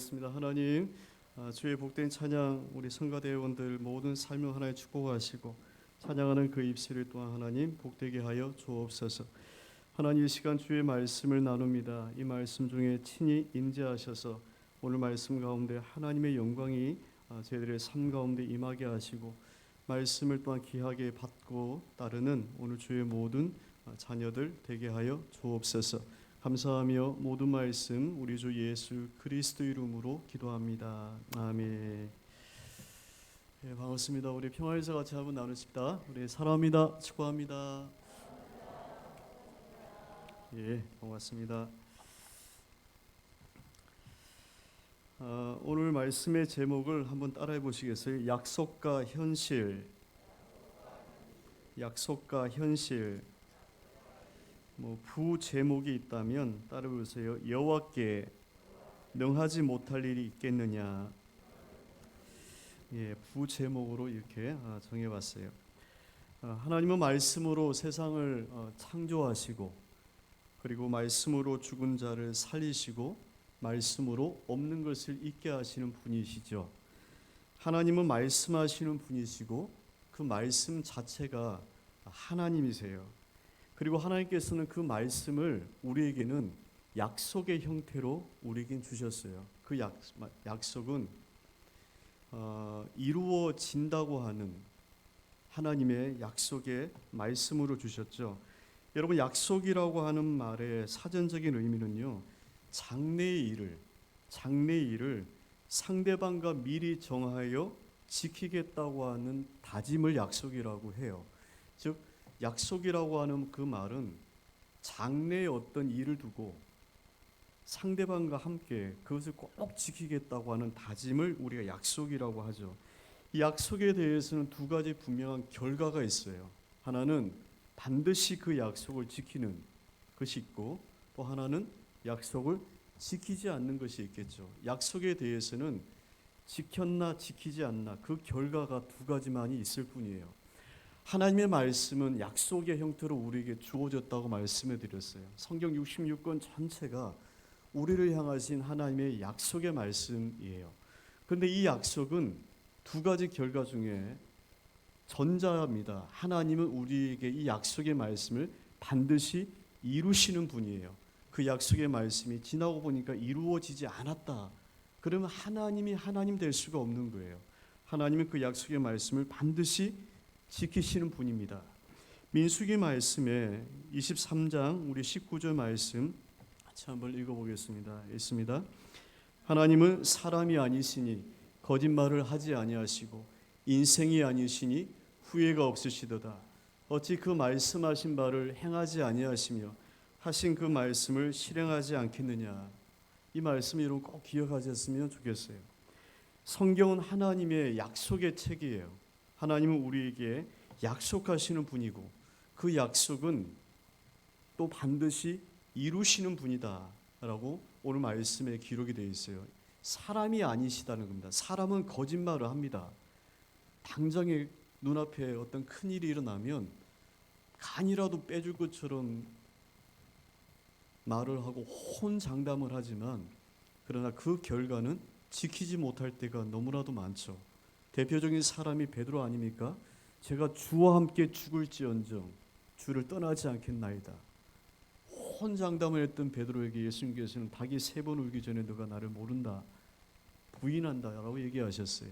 기도하겠습니다. 하나님, 주의 복된 찬양 우리 성가대원들 모든 삶을 하나님 축복하시고 찬양하는 그 입술을 또한 하나님 복되게 하여 주옵소서. 하나님, 이 시간 주의 말씀을 나눕니다. 이 말씀 중에 친히 임재하셔서 오늘 말씀 가운데 하나님의 영광이 저희들의 삶 가운데 임하게 하시고 말씀을 또한 귀하게 받고 따르는 오늘 주의 모든 자녀들 되게 하여 주옵소서. 감사하며 모든 말씀 우리 주 예수 그리스도 이름으로 기도합니다. 아멘. 예, 반갑습니다. 우리 평화에서 같이 한번 나누십니다. 우리 사랑합니다. 축복합니다. 예, 반갑습니다. 오늘 말씀의 제목을 한번 따라해 보시겠어요? 약속과 현실. 약속과 현실. 부 제목이 있다면 따라 보세요. 여호와께 능하지 못할 일이 있겠느냐. 예, 부 제목으로 이렇게 정해봤어요. 하나님은 말씀으로 세상을 창조하시고, 그리고 말씀으로 죽은 자를 살리시고, 말씀으로 없는 것을 있게 하시는 분이시죠. 하나님은 말씀하시는 분이시고, 그 말씀 자체가 하나님이세요. 그리고 하나님께서는 그 말씀을 우리에게는 약속의 형태로 우리에게 주셨어요. 그 약속은 이루어진다고 하는 하나님의 약속의 말씀으로 주셨죠. 여러분, 약속이라고 하는 말의 사전적인 의미는요, 장래의 일을 상대방과 미리 정하여 지키겠다고 하는 다짐을 약속이라고 해요. 즉 약속이라고 하는 그 말은 장래의 어떤 일을 두고 상대방과 함께 그것을 꼭 지키겠다고 하는 다짐을 우리가 약속이라고 하죠. 이 약속에 대해서는 두 가지 분명한 결과가 있어요. 하나는 반드시 그 약속을 지키는 것이 있고, 또 하나는 약속을 지키지 않는 것이 있겠죠. 약속에 대해서는 지켰나 지키지 않나 그 결과가 두 가지만이 있을 뿐이에요. 하나님의 말씀은 약속의 형태로 우리에게 주어졌다고 말씀해 드렸어요. 성경 66권 전체가 우리를 향하신 하나님의 약속의 말씀이에요. 그런데 이 약속은 두 가지 결과 중에 전자입니다. 하나님은 우리에게 이 약속의 말씀을 반드시 이루시는 분이에요. 그 약속의 말씀이 지나고 보니까 이루어지지 않았다. 그러면 하나님이 하나님 될 수가 없는 거예요. 하나님은 그 약속의 말씀을 반드시 지키시는 분입니다. 민수기 말씀에 23장 우리 19절 말씀 같이 한번 읽어보겠습니다. 있습니다. 하나님은 사람이 아니시니 거짓말을 하지 아니하시고 인생이 아니시니 후회가 없으시도다. 어찌 그 말씀하신 바를 행하지 아니하시며 하신 그 말씀을 실행하지 않겠느냐. 이 말씀 여러분 꼭 기억하셨으면 좋겠어요. 성경은 하나님의 약속의 책이에요. 하나님은 우리에게 약속하시는 분이고 그 약속은 또 반드시 이루시는 분이다 라고 오늘 말씀에 기록이 되어 있어요. 사람이 아니시다는 겁니다. 사람은 거짓말을 합니다. 당장에 눈앞에 어떤 큰일이 일어나면 간이라도 빼줄 것처럼 말을 하고 혼장담을 하지만 그러나 그 결과는 지키지 못할 때가 너무나도 많죠. 대표적인 사람이 베드로 아닙니까? 제가 주와 함께 죽을지언정 주를 떠나지 않겠나이다. 혼장담을 했던 베드로에게 예수님께서는 닭이 3번 울기 전에 너가 나를 모른다, 부인한다라고 얘기하셨어요.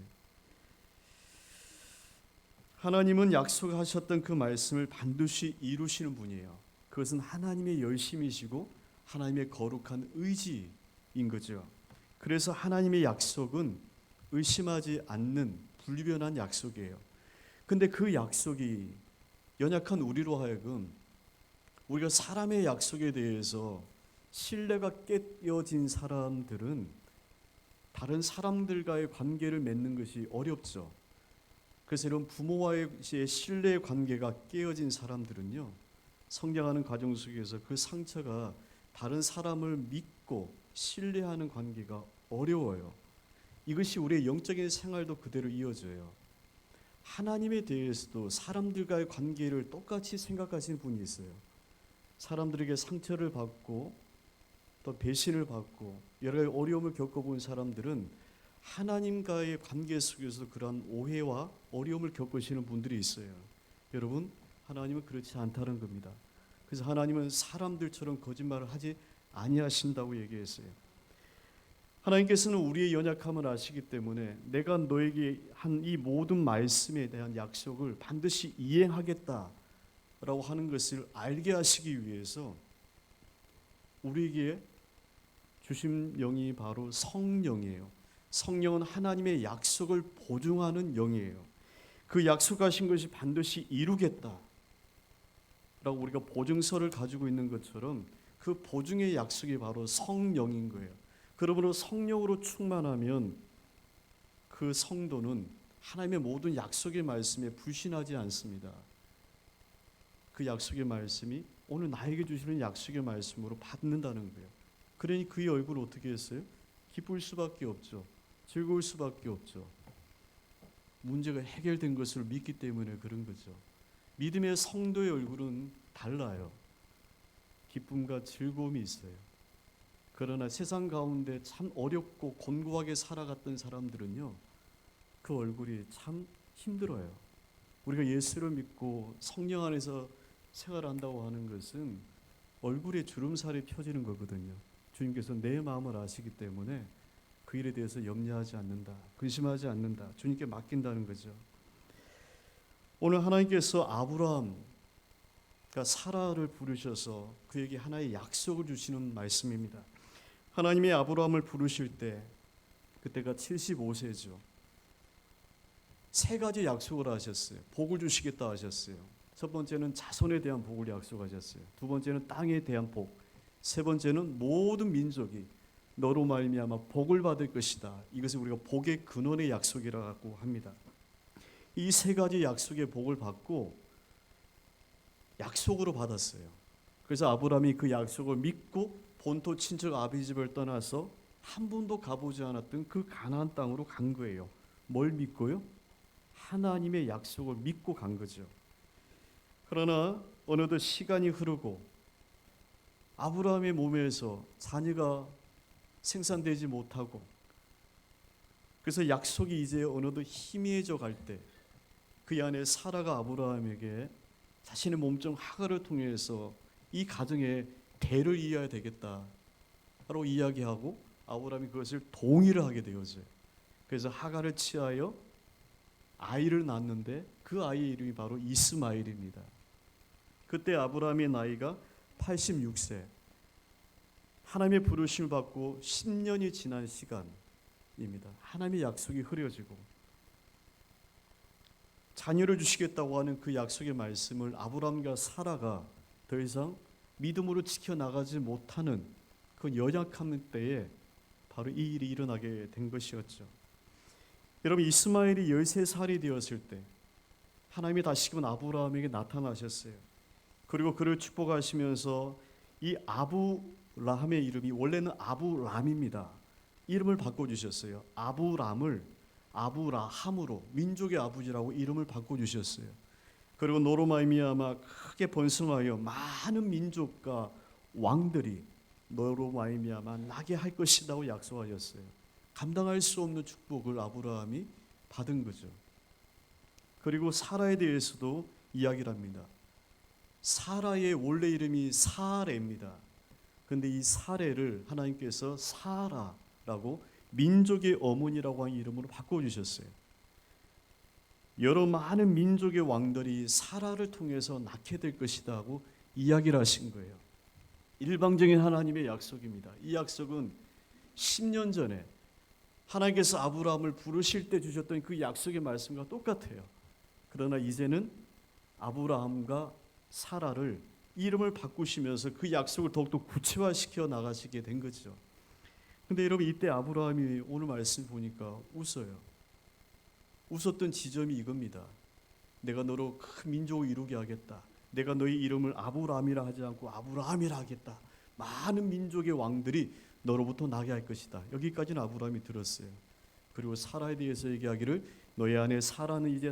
하나님은 약속하셨던 그 말씀을 반드시 이루시는 분이에요. 그것은 하나님의 열심이시고 하나님의 거룩한 의지인 거죠. 그래서 하나님의 약속은 의심하지 않는 불변한 약속이에요. 근데 그 약속이 연약한 우리로 하여금 우리가 사람의 약속에 대해서 신뢰가 깨어진 사람들은 다른 사람들과의 관계를 맺는 것이 어렵죠. 그래서 이런 부모와의 신뢰 관계가 깨어진 사람들은요, 성장하는 과정 속에서 그 상처가 다른 사람을 믿고 신뢰하는 관계가 어려워요. 이것이 우리의 영적인 생활도 그대로 이어져요. 하나님에 대해서도 사람들과의 관계를 똑같이 생각하시는 분이 있어요. 사람들에게 상처를 받고 또 배신을 받고 여러 가지 어려움을 겪어본 사람들은 하나님과의 관계 속에서 그러한 오해와 어려움을 겪으시는 분들이 있어요. 여러분, 하나님은 그렇지 않다는 겁니다. 그래서 하나님은 사람들처럼 거짓말을 하지 아니하신다고 얘기했어요. 하나님께서는 우리의 연약함을 아시기 때문에 내가 너에게 한 이 모든 말씀에 대한 약속을 반드시 이행하겠다라고 하는 것을 알게 하시기 위해서 우리에게 주신 영이 바로 성령이에요. 성령은 하나님의 약속을 보증하는 영이에요. 그 약속하신 것이 반드시 이루겠다라고 우리가 보증서를 가지고 있는 것처럼 그 보증의 약속이 바로 성령인 거예요. 그러므로 성령으로 충만하면 그 성도는 하나님의 모든 약속의 말씀에 불신하지 않습니다. 그 약속의 말씀이 오늘 나에게 주시는 약속의 말씀으로 받는다는 거예요. 그러니 그의 얼굴을 어떻게 했어요? 기쁠 수밖에 없죠. 즐거울 수밖에 없죠. 문제가 해결된 것을 믿기 때문에 그런 거죠. 믿음의 성도의 얼굴은 달라요. 기쁨과 즐거움이 있어요. 그러나 세상 가운데 참 어렵고 곤고하게 살아갔던 사람들은요, 그 얼굴이 참 힘들어요. 우리가 예수를 믿고 성령 안에서 생활한다고 하는 것은 얼굴에 주름살이 펴지는 거거든요. 주님께서 내 마음을 아시기 때문에 그 일에 대해서 염려하지 않는다, 근심하지 않는다, 주님께 맡긴다는 거죠. 오늘 하나님께서 아브라함, 그러니까 사라를 부르셔서 그에게 하나의 약속을 주시는 말씀입니다. 하나님이 아브라함을 부르실 때 그때가 75세죠. 세 가지 약속을 하셨어요. 복을 주시겠다 하셨어요. 첫 번째는 자손에 대한 복을 약속하셨어요. 두 번째는 땅에 대한 복. 세 번째는 모든 민족이 너로 말미암아 복을 받을 것이다. 이것을 우리가 복의 근원의 약속이라고 합니다. 이 세 가지 약속의 복을 받고 약속으로 받았어요. 그래서 아브라함이 그 약속을 믿고 본토 친척 아비 집을 떠나서 한 번도 가보지 않았던 그 가나안 땅으로 간 거예요. 뭘 믿고요? 하나님의 약속을 믿고 간 거죠. 그러나 어느덧 시간이 흐르고 아브라함의 몸에서 자녀가 생산되지 못하고, 그래서 약속이 이제 어느덧 희미해져 갈 때 그 안에 사라가 아브라함에게 자신의 몸종 하갈을 통해서 이 가정에 대를 이어야 되겠다 라고 이야기하고 아브라함이 그것을 동의를 하게 되어져요. 그래서 하갈을 취하여 아이를 낳는데 그 아이의 이름이 바로 이스마엘입니다. 그때 아브라함의 나이가 86세, 하나님의 부르심을 받고 10년이 지난 시간입니다. 하나님의 약속이 흐려지고 자녀를 주시겠다고 하는 그 약속의 말씀을 아브라함과 사라가 더 이상 믿음으로 지켜나가지 못하는 그 연약한 때에 바로 이 일이 일어나게 된 것이었죠. 여러분, 이스마엘이 13살이 되었을 때 하나님이 다시금 아브라함에게 나타나셨어요. 그리고 그를 축복하시면서 이 아브라함의 이름이 원래는 아브람입니다. 이름을 바꿔주셨어요. 아브람을 아브라함으로, 민족의 아버지라고 이름을 바꿔주셨어요. 그리고 너로 말미암아 크게 번성하여 많은 민족과 왕들이 너로 말미암아 나게 할 것이라고 약속하셨어요. 감당할 수 없는 축복을 아브라함이 받은 거죠. 그리고 사라에 대해서도 이야기를 합니다. 사라의 원래 이름이 사레입니다. 그런데 이 사레를 하나님께서 사라라고 민족의 어머니라고 하는 이름으로 바꿔주셨어요. 여러 많은 민족의 왕들이 사라를 통해서 낳게 될 것이다 하고 이야기를 하신 거예요. 일방적인 하나님의 약속입니다. 이 약속은 10년 전에 하나님께서 아브라함을 부르실 때 주셨던 그 약속의 말씀과 똑같아요. 그러나 이제는 아브라함과 사라를 이름을 바꾸시면서 그 약속을 더욱더 구체화시켜 나가시게 된 거죠. 근데 여러분, 이때 아브라함이 오늘 말씀 보니까 웃어요. 웃었던 지점이 이겁니다. 내가 너로 큰 민족을 이루게 하겠다. 내가 너희 이름을 아브라함이라 하지 않고 아브라함이라 하겠다. 많은 민족의 왕들이 너로부터 나게 할 것이다. 여기까지는 아브라함이 들었어요. 그리고 사라에 대해서 얘기하기를 너희 안에 사라는 이제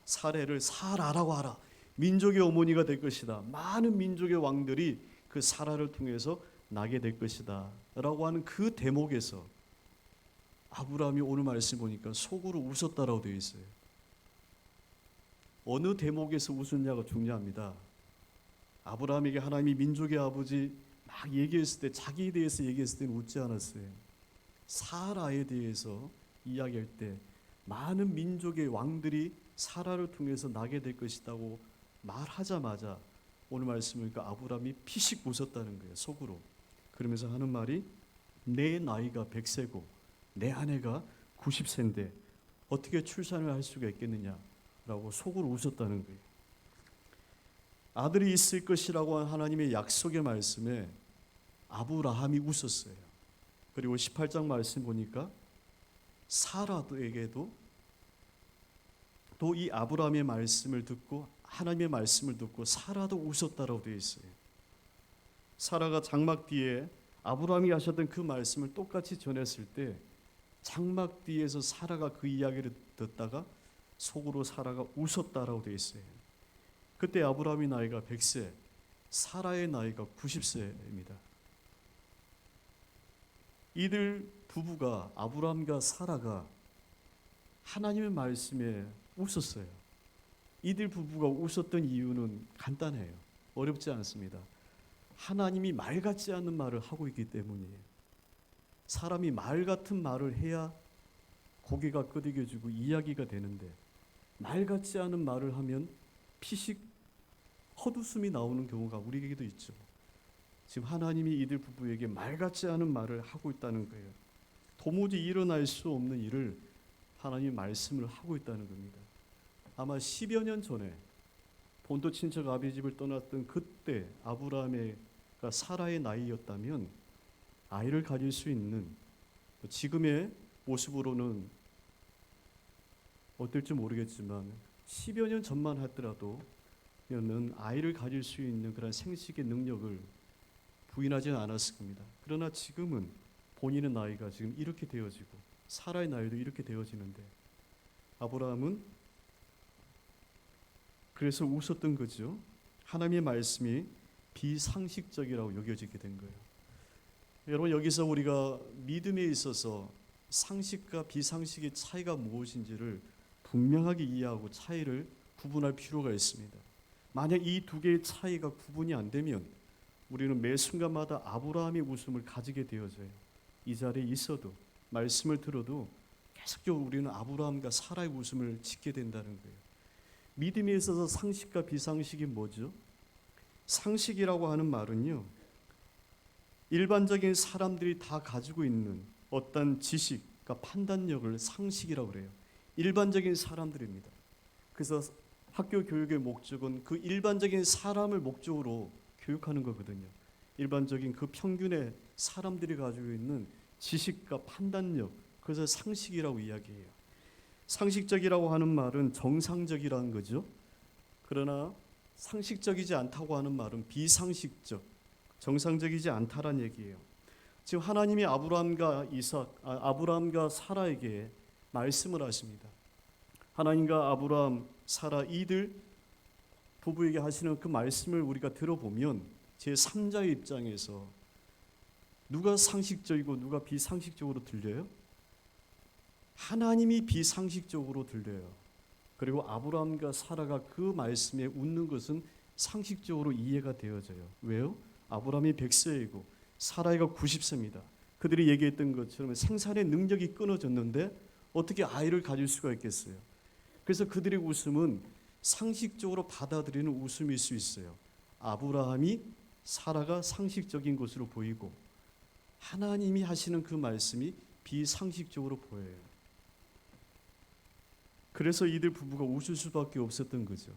사레를 사라라고 하라. 민족의 어머니가 될 것이다. 많은 민족의 왕들이 그 사라를 통해서 나게 될 것이다 라고 하는 그 대목에서 아브라함이 오늘 말씀 보니까 속으로 웃었다라고 되어 있어요. 어느 대목에서 웃었냐가 중요합니다. 아브라함에게 하나님이 민족의 아버지 막 얘기했을 때, 자기에 대해서 얘기했을 때는 웃지 않았어요. 사라에 대해서 이야기할 때 많은 민족의 왕들이 사라를 통해서 나게 될 것이라고 말하자마자 오늘 말씀이니까 아브라함이 피식 웃었다는 거예요, 속으로. 그러면서 하는 말이 내 나이가 100세고 내 아내가 90세인데 어떻게 출산을 할 수가 있겠느냐라고 속으로 웃었다는 거예요. 아들이 있을 것이라고 한 하나님의 약속의 말씀에 아브라함이 웃었어요. 그리고 18장 말씀 보니까 사라에게도 또 이 아브라함의 말씀을 듣고 하나님의 말씀을 듣고 사라도 웃었다라고 되어 있어요. 사라가 장막 뒤에 아브라함이 하셨던 그 말씀을 똑같이 전했을 때 장막 뒤에서 사라가 그 이야기를 듣다가 속으로 사라가 웃었다라고 되어 있어요. 그때 아브라함의 나이가 100세, 사라의 나이가 90세입니다. 이들 부부가, 아브라함과 사라가 하나님의 말씀에 웃었어요. 이들 부부가 웃었던 이유는 간단해요. 어렵지 않습니다. 하나님이 말 같지 않은 말을 하고 있기 때문이에요. 사람이 말 같은 말을 해야 고개가 끄덕여지고 이야기가 되는데 말 같지 않은 말을 하면 피식 헛웃음이 나오는 경우가 우리에게도 있죠. 지금 하나님이 이들 부부에게 말 같지 않은 말을 하고 있다는 거예요. 도무지 일어날 수 없는 일을 하나님이 말씀을 하고 있다는 겁니다. 아마 10여 년 전에 본토 친척 아비 집을 떠났던 그때 아브라함과 사라의 나이였다면 아이를 가질 수 있는, 지금의 모습으로는 어떨지 모르겠지만 10여 년 전만 하더라도 는 아이를 가질 수 있는 그런 생식의 능력을 부인하지는 않았을 겁니다. 그러나 지금은 본인의 나이가 지금 이렇게 되어지고 사라의 나이도 이렇게 되어지는데 아브라함은 그래서 웃었던 거죠. 하나님의 말씀이 비상식적이라고 여겨지게 된 거예요. 여러분, 여기서 우리가 믿음에 있어서 상식과 비상식의 차이가 무엇인지를 분명하게 이해하고 차이를 구분할 필요가 있습니다. 만약 이 두 개의 차이가 구분이 안 되면 우리는 매 순간마다 아브라함의 웃음을 가지게 되어져요. 이 자리에 있어도, 말씀을 들어도 계속적으로 우리는 아브라함과 사라의 웃음을 짓게 된다는 거예요. 믿음에 있어서 상식과 비상식이 뭐죠? 상식이라고 하는 말은요, 일반적인 사람들이 다 가지고 있는 어떤 지식과 판단력을 상식이라고 그래요. 일반적인 사람들입니다. 그래서 학교 교육의 목적은 그 일반적인 사람을 목적으로 교육하는 거거든요. 일반적인 그 평균의 사람들이 가지고 있는 지식과 판단력, 그래서 상식이라고 이야기해요. 상식적이라고 하는 말은 정상적이라는 거죠. 그러나 상식적이지 않다고 하는 말은 비상식적, 정상적이지 않다란 얘기예요. 지금 하나님이 아브라함과 사라에게 말씀을 하십니다. 하나님과 아브라함, 사라 이들 부부에게 하시는 그 말씀을 우리가 들어보면 제3자의 입장에서 누가 상식적이고 누가 비상식적으로 들려요? 하나님이 비상식적으로 들려요. 그리고 아브라함과 사라가 그 말씀에 웃는 것은 상식적으로 이해가 되어져요. 왜요? 아브라함이 100세이고 사라이가 90세입니다. 그들이 얘기했던 것처럼 생산의 능력이 끊어졌는데 어떻게 아이를 가질 수가 있겠어요? 그래서 그들의 웃음은 상식적으로 받아들이는 웃음일 수 있어요. 아브라함이 사라가 상식적인 것으로 보이고 하나님이 하시는 그 말씀이 비상식적으로 보여요. 그래서 이들 부부가 웃을 수밖에 없었던 거죠.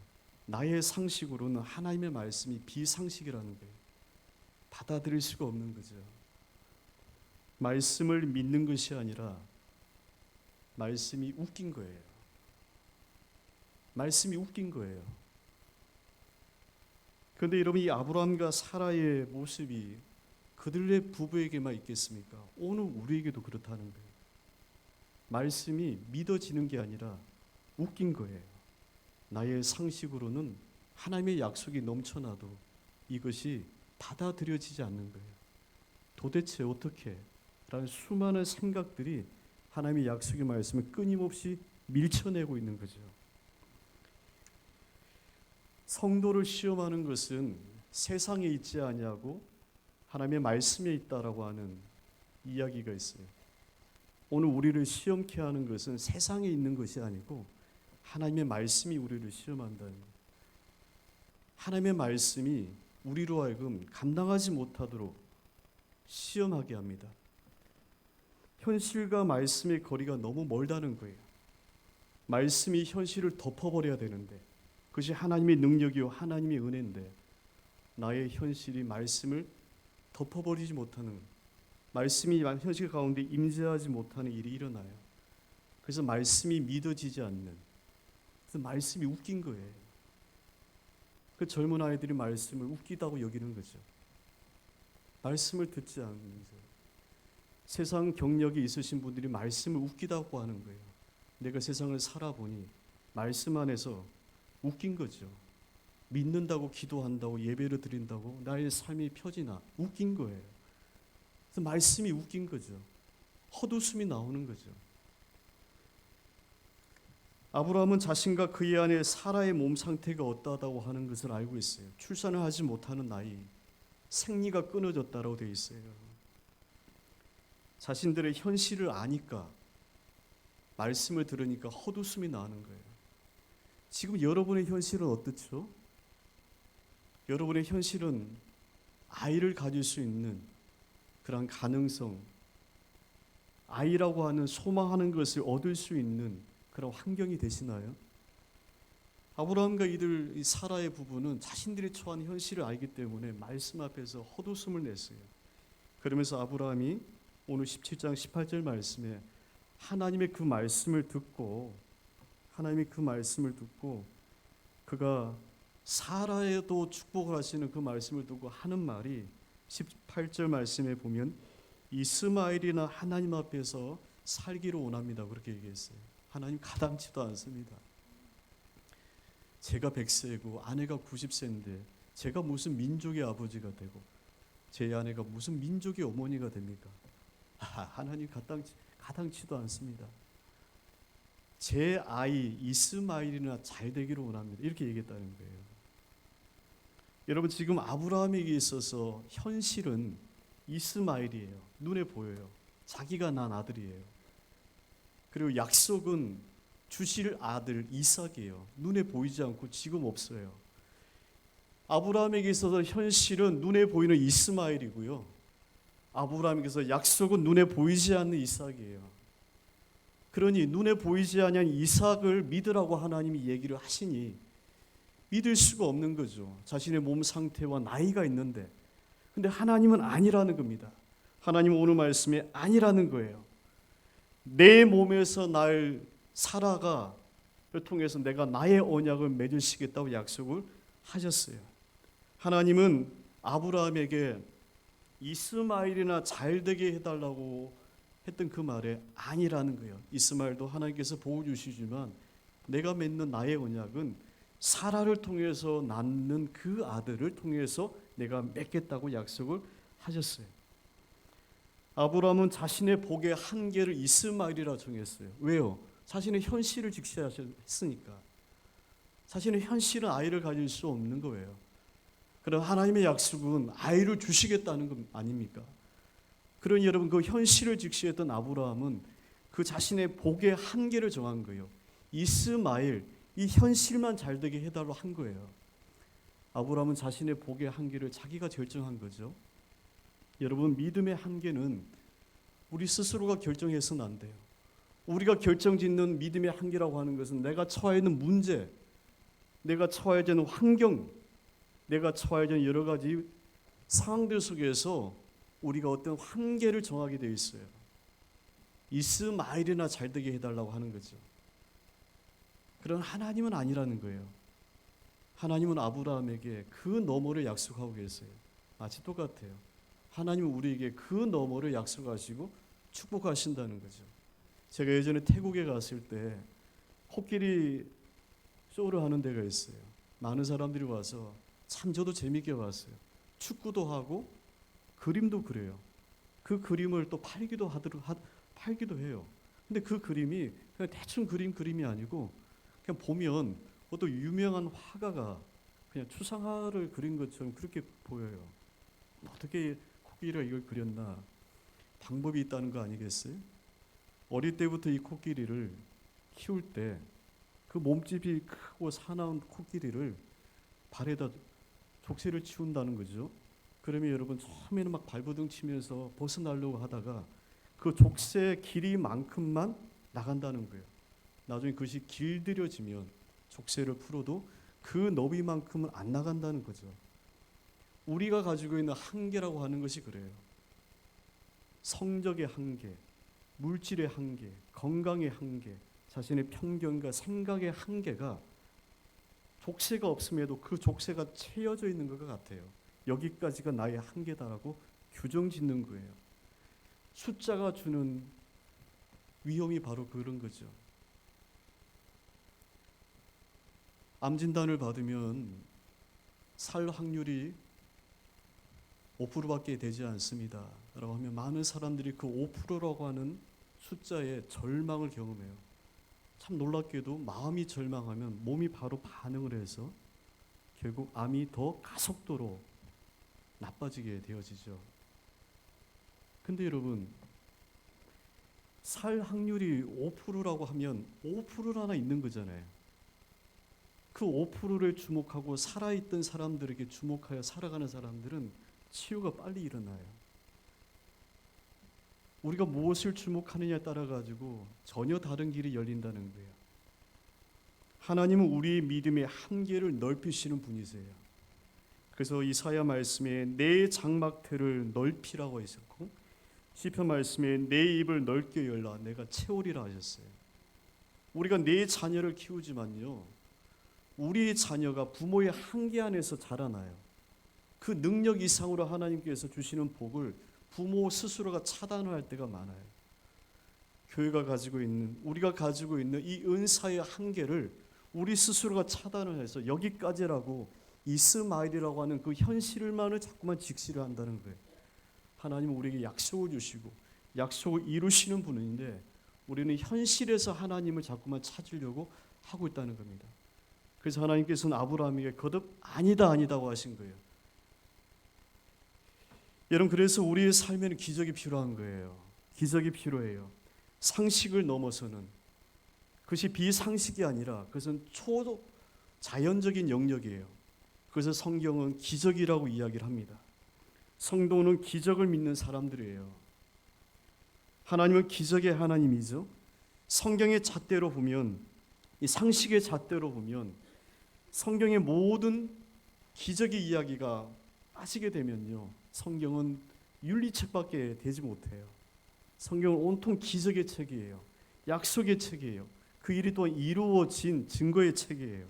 나의 상식으로는 하나님의 말씀이 비상식이라는 거예요. 받아들일 수가 없는 거죠. 말씀을 믿는 것이 아니라 말씀이 웃긴 거예요. 말씀이 웃긴 거예요. 그런데 여러분, 이 아브라함과 사라의 모습이 그들의 부부에게만 있겠습니까? 오늘 우리에게도 그렇다는 거예요. 말씀이 믿어지는 게 아니라 웃긴 거예요. 나의 상식으로는 하나님의 약속이 넘쳐나도 이것이 받아들여지지 않는 거예요. 도대체 어떻게? 라는 수많은 생각들이 하나님의 약속의 말씀을 끊임없이 밀쳐내고 있는 거죠. 성도를 시험하는 것은 세상에 있지 아니하고 하나님의 말씀에 있다라고 하는 이야기가 있어요. 오늘 우리를 시험케 하는 것은 세상에 있는 것이 아니고 하나님의 말씀이 우리를 시험한다는 거예요. 하나님의 말씀이 우리로 하여금 감당하지 못하도록 시험하게 합니다. 현실과 말씀의 거리가 너무 멀다는 거예요. 말씀이 현실을 덮어버려야 되는데 그것이 하나님의 능력이요 하나님의 은혜인데 나의 현실이 말씀을 덮어버리지 못하는, 말씀이 현실 가운데 임재하지 못하는 일이 일어나요. 그래서 말씀이 믿어지지 않는, 그래서 말씀이 웃긴 거예요. 그 젊은 아이들이 말씀을 웃기다고 여기는 거죠. 말씀을 듣지 않으면서. 세상 경력이 있으신 분들이 말씀을 웃기다고 하는 거예요. 내가 세상을 살아보니 말씀 안에서 웃긴 거죠. 믿는다고 기도한다고 예배를 드린다고 나의 삶이 펴지나 웃긴 거예요. 그래서 말씀이 웃긴 거죠. 헛웃음이 나오는 거죠. 아브라함은 자신과 그의 아내 사라의 몸 상태가 어떠하다고 하는 것을 알고 있어요. 출산을 하지 못하는 나이, 생리가 끊어졌다고 되어 있어요. 자신들의 현실을 아니까, 말씀을 들으니까 헛웃음이 나는 거예요. 지금 여러분의 현실은 어떻죠? 여러분의 현실은 아이를 가질 수 있는 그런 가능성, 아이라고 하는 소망하는 것을 얻을 수 있는 그런 환경이 되시나요? 아브라함과 이 사라의 부부는 자신들이 처한 현실을 알기 때문에 말씀 앞에서 헛웃음을 냈어요. 그러면서 아브라함이 오늘 17장 18절 말씀에 하나님의 그 말씀을 듣고 그가 사라에도 축복을 하시는 그 말씀을 두고 하는 말이 18절 말씀에 보면 이스마엘이나 하나님 앞에서 살기를 원합니다. 그렇게 얘기했어요. 하나님 가당치도 않습니다. 제가 100세고 아내가 90세인데 제가 무슨 민족의 아버지가 되고 제 아내가 무슨 민족의 어머니가 됩니까? 하나님 가당치도 않습니다. 제 아이 이스마엘이나 잘 되기를 원합니다. 이렇게 얘기했다는 거예요. 여러분 지금 아브라함에게 있어서 현실은 이스마엘이에요. 눈에 보여요. 자기가 낳은 아들이에요. 그리고 약속은 주실 아들 이삭이에요. 눈에 보이지 않고 지금 없어요. 아브라함에게 있어서 현실은 눈에 보이는 이스마엘이고요. 아브라함에게서 약속은 눈에 보이지 않는 이삭이에요. 그러니 눈에 보이지 않는 이삭을 믿으라고 하나님이 얘기를 하시니 믿을 수가 없는 거죠. 자신의 몸 상태와 나이가 있는데. 근데 하나님은 아니라는 겁니다. 하나님은 오늘 말씀에 아니라는 거예요. 내 몸에서 날 사라가 통해서 내가 나의 언약을 맺으시겠다고 약속을 하셨어요. 하나님은 아브라함에게 이스마엘이나 잘되게 해달라고 했던 그 말에 아니라는 거예요. 이스마엘도 하나님께서 보호 주시지만 내가 맺는 나의 언약은 사라를 통해서 낳는 그 아들을 통해서 내가 맺겠다고 약속을 하셨어요. 아브라함은 자신의 복의 한계를 이스마엘이라 정했어요. 왜요? 자신의 현실을 직시했으니까. 자신의 현실은 아이를 가질 수 없는 거예요. 그럼 하나님의 약속은 아이를 주시겠다는 것 아닙니까? 그러니 여러분 그 현실을 직시했던 아브라함은 그 자신의 복의 한계를 정한 거예요. 이스마엘, 이 현실만 잘되게 해달라고 한 거예요. 아브라함은 자신의 복의 한계를 자기가 결정한 거죠. 여러분 믿음의 한계는 우리 스스로가 결정해서는 안 돼요. 우리가 결정짓는 믿음의 한계라고 하는 것은 내가 처해 있는 문제, 내가 처해 있는 환경, 내가 처해 있는 여러 가지 상황들 속에서 우리가 어떤 한계를 정하게 되어 있어요. 이스마엘이나 잘되게 해달라고 하는 거죠. 그런 하나님은 아니라는 거예요. 하나님은 아브라함에게 그 너머를 약속하고 계세요. 마치 똑같아요. 하나님은 우리에게 그 너머를 약속하시고 축복하신다는 거죠. 제가 예전에 태국에 갔을 때 코끼리 쇼를 하는 데가 있어요. 많은 사람들이 와서 참 저도 재밌게 봤어요. 축구도 하고 그림도 그려요. 그 그림을 또 팔기도 해요. 근데 그 그림이 그냥 대충 그림이 아니고 그냥 보면 어떤 유명한 화가가 그냥 추상화를 그린 것처럼 그렇게 보여요. 어떻게 코끼리가 이걸 그렸나? 방법이 있다는 거 아니겠어요? 어릴 때부터 이 코끼리를 키울 때 그 몸집이 크고 사나운 코끼리를 발에다 족쇄를 치운다는 거죠. 그러면 여러분 처음에는 막 발버둥 치면서 벗어나려고 하다가 그 족쇄의 길이만큼만 나간다는 거예요. 나중에 그것이 길들여지면 족쇄를 풀어도 그 너비만큼은 안 나간다는 거죠. 우리가 가지고 있는 한계라고 하는 것이 그래요. 성적의 한계, 물질의 한계, 건강의 한계, 자신의 편견과 생각의 한계가 족쇄가 없음에도 그 족쇄가 채워져 있는 것 같아요. 여기까지가 나의 한계다라고 규정 짓는 거예요. 숫자가 주는 위험이 바로 그런 거죠. 암 진단을 받으면 살 확률이 5%밖에 되지 않습니다 라고 하면 많은 사람들이 그 5%라고 하는 숫자에 절망을 경험해요. 참 놀랍게도 마음이 절망하면 몸이 바로 반응을 해서 결국 암이 더 가속도로 나빠지게 되어지죠. 근데 여러분, 살 확률이 5%라고 하면 5% 하나 있는 거잖아요. 그 5%를 주목하고 살아있던 사람들에게 주목하여 살아가는 사람들은 치유가 빨리 일어나요. 우리가 무엇을 주목하느냐에 따라 가지고 전혀 다른 길이 열린다는 거예요. 하나님은 우리의 믿음의 한계를 넓히시는 분이세요. 그래서 이사야 말씀에 내 장막태를 넓히라고 하셨고 시편 말씀에 내 입을 넓게 열라 내가 채우리라 하셨어요. 우리가 내 자녀를 키우지만요, 우리의 자녀가 부모의 한계 안에서 자라나요. 그 능력 이상으로 하나님께서 주시는 복을 부모 스스로가 차단을 할 때가 많아요. 교회가 가지고 있는, 우리가 가지고 있는 이 은사의 한계를 우리 스스로가 차단을 해서 여기까지라고 이스마일이라고 하는 그 현실만을 자꾸만 직시를 한다는 거예요. 하나님은 우리에게 약속을 주시고 약속을 이루시는 분인데 우리는 현실에서 하나님을 자꾸만 찾으려고 하고 있다는 겁니다. 그래서 하나님께서는 아브라함에게 거듭 아니다고 하신 거예요. 여러분, 그래서 우리의 삶에는 기적이 필요한 거예요. 기적이 필요해요. 상식을 넘어서는, 그것이 비상식이 아니라 그것은 초자연적인 영역이에요. 그래서 성경은 기적이라고 이야기를 합니다. 성도는 기적을 믿는 사람들이에요. 하나님은 기적의 하나님이죠. 성경의 잣대로 보면, 이 상식의 잣대로 보면 성경의 모든 기적의 이야기가 빠지게 되면요, 성경은 윤리책밖에 되지 못해요. 성경은 온통 기적의 책이에요. 약속의 책이에요. 그 일이 또한 이루어진 증거의 책이에요.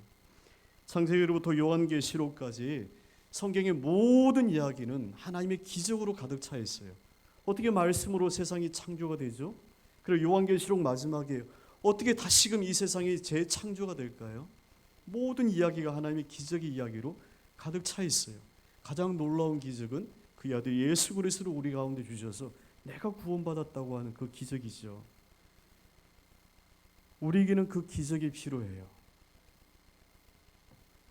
창세기로부터 요한계시록까지 성경의 모든 이야기는 하나님의 기적으로 가득 차 있어요. 어떻게 말씀으로 세상이 창조가 되죠? 그리고 요한계시록 마지막에 어떻게 다시금 이 세상이 재창조가 될까요? 모든 이야기가 하나님의 기적의 이야기로 가득 차 있어요. 가장 놀라운 기적은 그의 아들 예수 그리스도를 우리 가운데 주셔서 내가 구원받았다고 하는 그 기적이죠. 우리에게는 그 기적이 필요해요.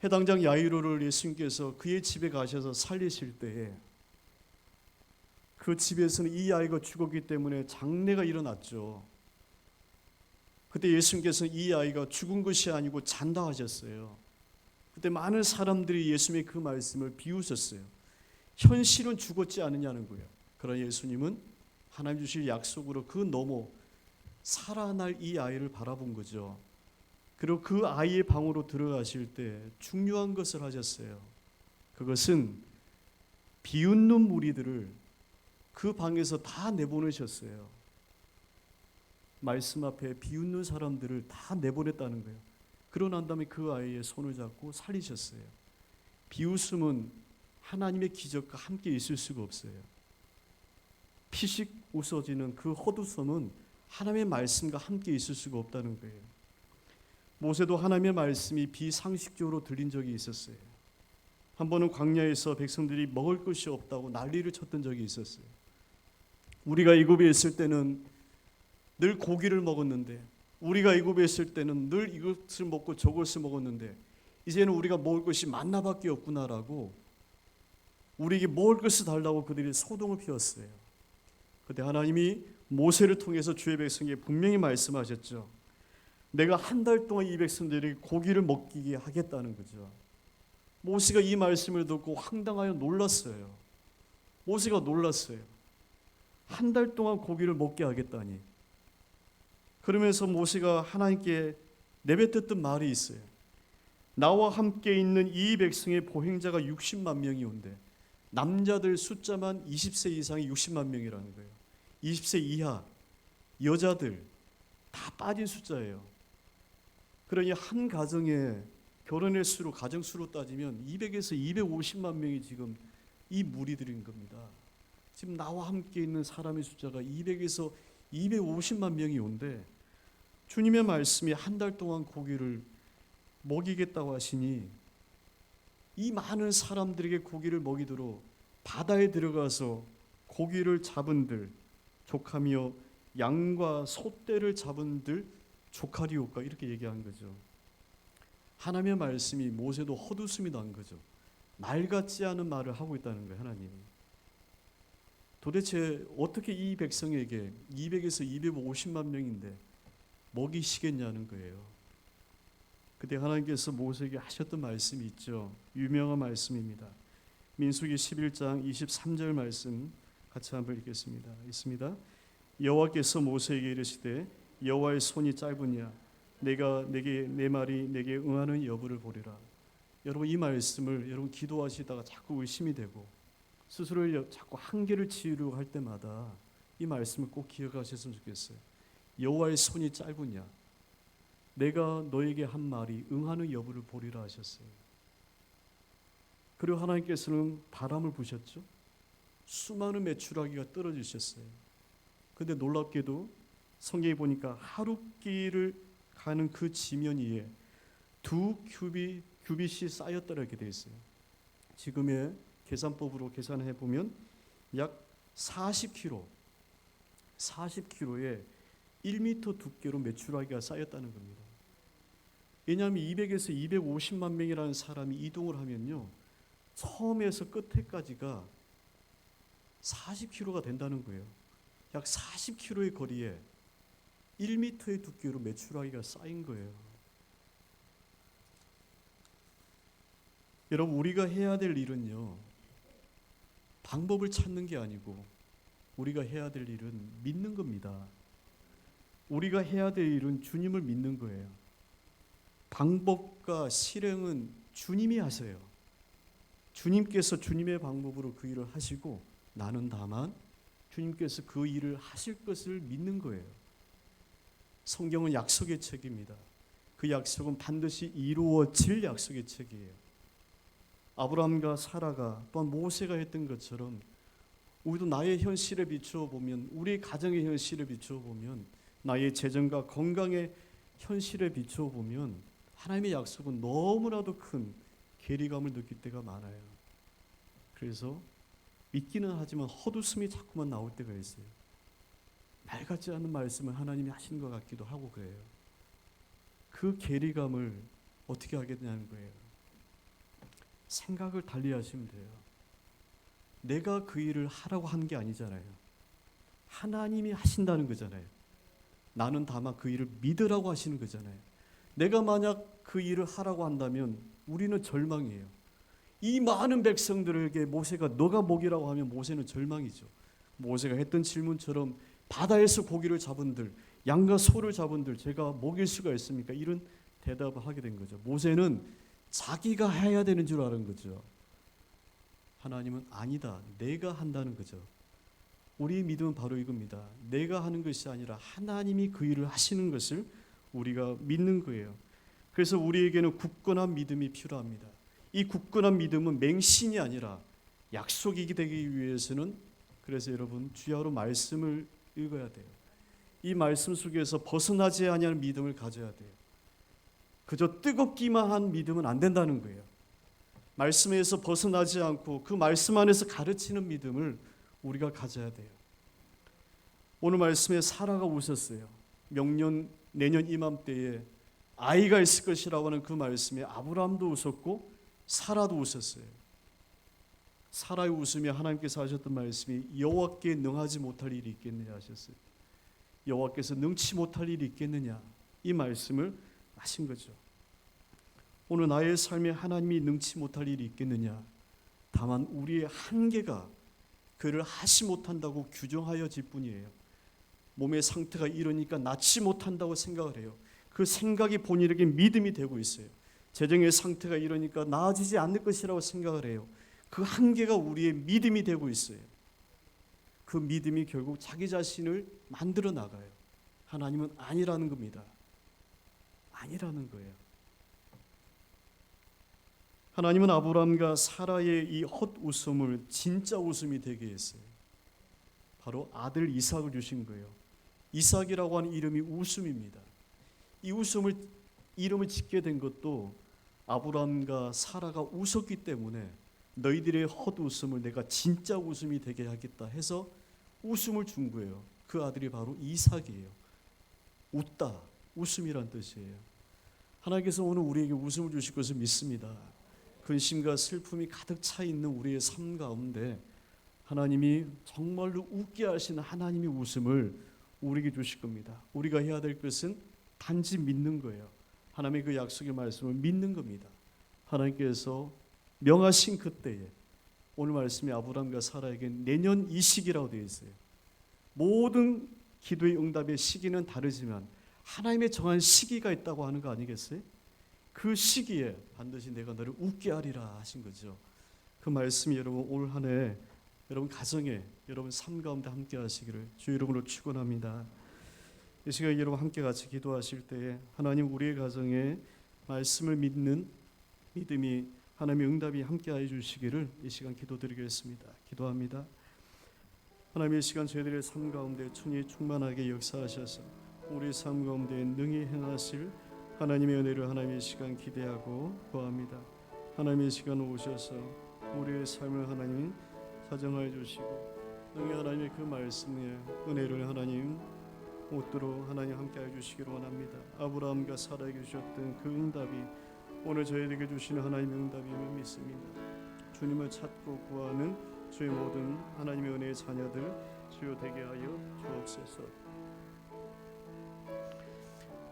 해당장 야이로를 예수님께서 그의 집에 가셔서 살리실 때에 그 집에서는 이 아이가 죽었기 때문에 장례가 일어났죠. 그때 예수님께서는 이 아이가 죽은 것이 아니고 잔다 하셨어요. 그때 많은 사람들이 예수님의 그 말씀을 비웃었어요. 현실은 죽었지 않느냐는 거예요. 그러나 예수님은 하나님 주실 약속으로 그 넘어 살아날 이 아이를 바라본 거죠. 그리고 그 아이의 방으로 들어가실 때 중요한 것을 하셨어요. 그것은 비웃는 무리들을 그 방에서 다 내보내셨어요. 말씀 앞에 비웃는 사람들을 다 내보냈다는 거예요. 그러고 난 다음에 그 아이의 손을 잡고 살리셨어요. 비웃음은 하나님의 기적과 함께 있을 수가 없어요. 피식 웃어지는 그 헛웃음은 하나님의 말씀과 함께 있을 수가 없다는 거예요. 모세도 하나님의 말씀이 비상식적으로 들린 적이 있었어요. 한 번은 광야에서 백성들이 먹을 것이 없다고 난리를 쳤던 적이 있었어요. 우리가 애굽에 있을 때는 늘 고기를 먹었는데, 우리가 애굽에 있을 때는 늘 이것을 먹고 저것을 먹었는데 이제는 우리가 먹을 것이 만나밖에 없구나라고 우리에게 먹을 것을 달라고 그들이 소동을 피웠어요. 그때 하나님이 모세를 통해서 주의 백성에게 분명히 말씀하셨죠. 내가 한 달 동안 이 백성들에게 고기를 먹이게 하겠다는 거죠. 모세가 이 말씀을 듣고 황당하여 놀랐어요. 모세가 놀랐어요. 한 달 동안 고기를 먹게 하겠다니. 그러면서 모세가 하나님께 내뱉었던 말이 있어요. 나와 함께 있는 이 백성의 보행자가 60만 명이 온대. 남자들 숫자만 20세 이상이 60만 명이라는 거예요. 20세 이하 여자들 다 빠진 숫자예요. 그러니 한 가정에 결혼의 수로, 가정 수로 따지면 200에서 250만 명이 지금 이 무리들인 겁니다. 지금 나와 함께 있는 사람의 숫자가 200에서 250만 명이 온대. 주님의 말씀이 한 달 동안 고기를 먹이겠다고 하시니 이 많은 사람들에게 고기를 먹이도록 바다에 들어가서 고기를 잡은들 족하며 양과 소떼를 잡은들 족하리오까, 이렇게 얘기한 거죠. 하나님의 말씀이 모세도 헛웃음이 난 거죠. 말 같지 않은 말을 하고 있다는 거예요. 하나님이 도대체 어떻게 이 백성에게 200에서 250만 명인데 먹이시겠냐는 거예요. 그때 하나님께서 모세에게 하셨던 말씀이 있죠. 유명한 말씀입니다. 민수기 11장 23절 말씀 같이 한번 읽겠습니다. 있습니다. 여호와께서 모세에게 이르시되 여호와의 손이 짧으냐 내가 내게 내 말이 내게 응하는 여부를 보리라. 여러분 이 말씀을 여러분 기도하시다가 자꾸 의심이 되고 스스로를 자꾸 한계를 치우려고 할 때마다 이 말씀을 꼭 기억하셨으면 좋겠어요. 여호와의 손이 짧으냐 내가 너에게 한 말이 응하는 여부를 보리라 하셨어요. 그리고 하나님께서는 바람을 부셨죠. 수많은 메추라기가 떨어지셨어요. 그런데 놀랍게도 성경에 보니까 하룻길을 가는 그 지면 위에 2규빗이 쌓였다 이렇게 되어 있어요. 지금의 계산법으로 계산해 보면 약 40kg에 1m 두께로 메추라기가 쌓였다는 겁니다. 왜냐하면 200에서 250만 명이라는 사람이 이동을 하면요, 처음에서 끝에까지가 40km가 된다는 거예요. 약 40km의 거리에 1m의 두께로 메추라기가 쌓인 거예요. 여러분 우리가 해야 될 일은요, 방법을 찾는 게 아니고 우리가 해야 될 일은 믿는 겁니다. 우리가 해야 될 일은 주님을 믿는 거예요. 방법과 실행은 주님이 하세요. 주님께서 주님의 방법으로 그 일을 하시고 나는 다만 주님께서 그 일을 하실 것을 믿는 거예요. 성경은 약속의 책입니다. 그 약속은 반드시 이루어질 약속의 책이에요. 아브라함과 사라가 또한 모세가 했던 것처럼 우리도 나의 현실에 비추어 보면, 우리 가정의 현실에 비추어 보면, 나의 재정과 건강의 현실에 비추어 보면 하나님의 약속은 너무나도 큰 괴리감을 느낄 때가 많아요. 그래서 믿기는 하지만 헛웃음이 자꾸만 나올 때가 있어요. 말 같지 않은 말씀을 하나님이 하신 것 같기도 하고 그래요. 그 괴리감을 어떻게 하겠냐는 거예요. 생각을 달리 하시면 돼요. 내가 그 일을 하라고 한 게 아니잖아요. 하나님이 하신다는 거잖아요. 나는 다만 그 일을 믿으라고 하시는 거잖아요. 내가 만약 그 일을 하라고 한다면 우리는 절망이에요. 이 많은 백성들에게 모세가 너가 먹이라고 하면 모세는 절망이죠. 모세가 했던 질문처럼 바다에서 고기를 잡은들, 양과 소를 잡은들 제가 먹일 수가 있습니까? 이런 대답을 하게 된 거죠. 모세는 자기가 해야 되는 줄 아는 거죠. 하나님은 아니다, 내가 한다는 거죠. 우리의 믿음은 바로 이겁니다. 내가 하는 것이 아니라 하나님이 그 일을 하시는 것을 우리가 믿는 거예요. 그래서 우리에게는 굳건한 믿음이 필요합니다. 이 굳건한 믿음은 맹신이 아니라 약속이 되기 위해서는, 그래서 여러분 주야로 말씀을 읽어야 돼요. 이 말씀 속에서 벗어나지 아니하는 믿음을 가져야 돼요. 그저 뜨겁기만 한 믿음은 안 된다는 거예요. 말씀에서 벗어나지 않고 그 말씀 안에서 가르치는 믿음을 우리가 가져야 돼요. 오늘 말씀에 사라가 웃었어요. 명년 내년 이맘때에 아이가 있을 것이라고 하는 그 말씀에 아브라함도 웃었고 사라도 웃었어요. 사라의 웃음에 하나님께서 하셨던 말씀이 여호와께 능하지 못할 일이 있겠느냐 하셨어요. 여호와께서 능치 못할 일이 있겠느냐, 이 말씀을 하신 거죠. 오늘 나의 삶에 하나님이 능치 못할 일이 있겠느냐, 다만 우리의 한계가 그를 하지 못한다고 규정하여질 뿐이에요. 몸의 상태가 이러니까 낫지 못한다고 생각을 해요. 그 생각이 본인에게 믿음이 되고 있어요. 재정의 상태가 이러니까 나아지지 않을 것이라고 생각을 해요. 그 한계가 우리의 믿음이 되고 있어요. 그 믿음이 결국 자기 자신을 만들어 나가요. 하나님은 아니라는 겁니다. 아니라는 거예요. 하나님은 아브라함과 사라의 이 헛웃음을 진짜 웃음이 되게 했어요. 바로 아들 이삭을 주신 거예요. 이삭이라고 하는 이름이 웃음입니다. 이 이름을 짓게 된 것도 아브라함과 사라가 웃었기 때문에 너희들의 헛웃음을 내가 진짜 웃음이 되게 하겠다 해서 웃음을 준 거예요. 그 아들이 바로 이삭이에요. 웃다, 웃음이란 뜻이에요. 하나님께서 오늘 우리에게 웃음을 주실 것을 믿습니다. 근심과 슬픔이 가득 차 있는 우리의 삶 가운데 하나님이 정말로 웃게 하시는 하나님의 웃음을 우리에게 주실 겁니다. 우리가 해야 될 것은 단지 믿는 거예요. 하나님의 그 약속의 말씀을 믿는 겁니다. 하나님께서 명하신 그때에, 오늘 말씀이 아브라함과 사라에게 내년 이 시기라고 되어 있어요. 모든 기도의 응답의 시기는 다르지만 하나님의 정한 시기가 있다고 하는 거 아니겠어요? 그 시기에 반드시 내가 너를 웃게 하리라 하신 거죠. 그 말씀이 여러분 올 한 해 여러분 가정에, 여러분 삶 가운데 함께 하시기를 주 이름으로 축원합니다. 이 시간에 여러분 함께 같이 기도하실 때에 하나님 우리의 가정에 말씀을 믿는 믿음이 하나님의 응답이 함께하여 주시기를 이 시간 기도드리겠습니다. 기도합니다. 하나님의 시간 저희들의 삶 가운데 충이 충만하게 역사하셔서 우리 삶 가운데 능히 행하실 하나님의 은혜를 하나님의 시간 기대하고 구합니다. 하나님의 시간 오셔서 우리의 삶을 하나님 사정하여 주시고 능히 하나님의 그 말씀의 은혜를 하나님 얻도록 하나님 함께하여 주시기를 원합니다. 아브라함과 사라에게 주셨던 그 응답이 오늘 저희에게 주시는 하나님의 응답임을 믿습니다. 주님을 찾고 구하는 주의 모든 하나님의 은혜의 자녀들 주여 되게 하여 주옵소서.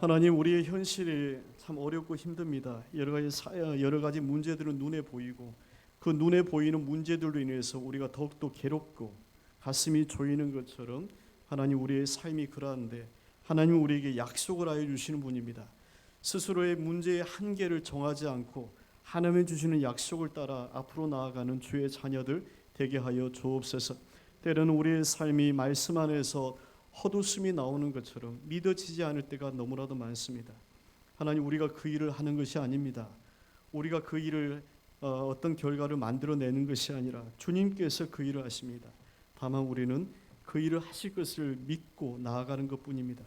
하나님, 우리의 현실이 참 어렵고 힘듭니다. 여러 가지 문제들은 눈에 보이고 그 눈에 보이는 문제들로 인해서 우리가 더욱더 괴롭고 가슴이 조이는 것처럼 하나님 우리의 삶이 그러한데 하나님은 우리에게 약속을 하여 주시는 분입니다. 스스로의 문제의 한계를 정하지 않고 하나님이 주시는 약속을 따라 앞으로 나아가는 주의 자녀들 되게 하여 주옵소서. 때로는 우리의 삶이 말씀 안에서 헛웃음이 나오는 것처럼 믿어지지 않을 때가 너무나도 많습니다. 하나님, 우리가 그 일을 하는 것이 아닙니다. 우리가 그 일을 어떤 결과를 만들어내는 것이 아니라 주님께서 그 일을 하십니다. 다만 우리는 그 일을 하실 것을 믿고 나아가는 것뿐입니다.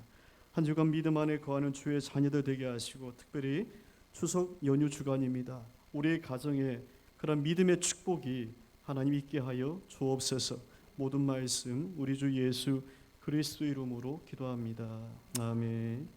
한 주간 믿음 안에 거하는 주의 자녀들 되게 하시고 특별히 추석 연휴 주간입니다. 우리의 가정에 그런 믿음의 축복이 하나님 있게 하여 주옵소서. 모든 말씀 우리 주 예수 그리스도 이름으로 기도합니다. 아멘.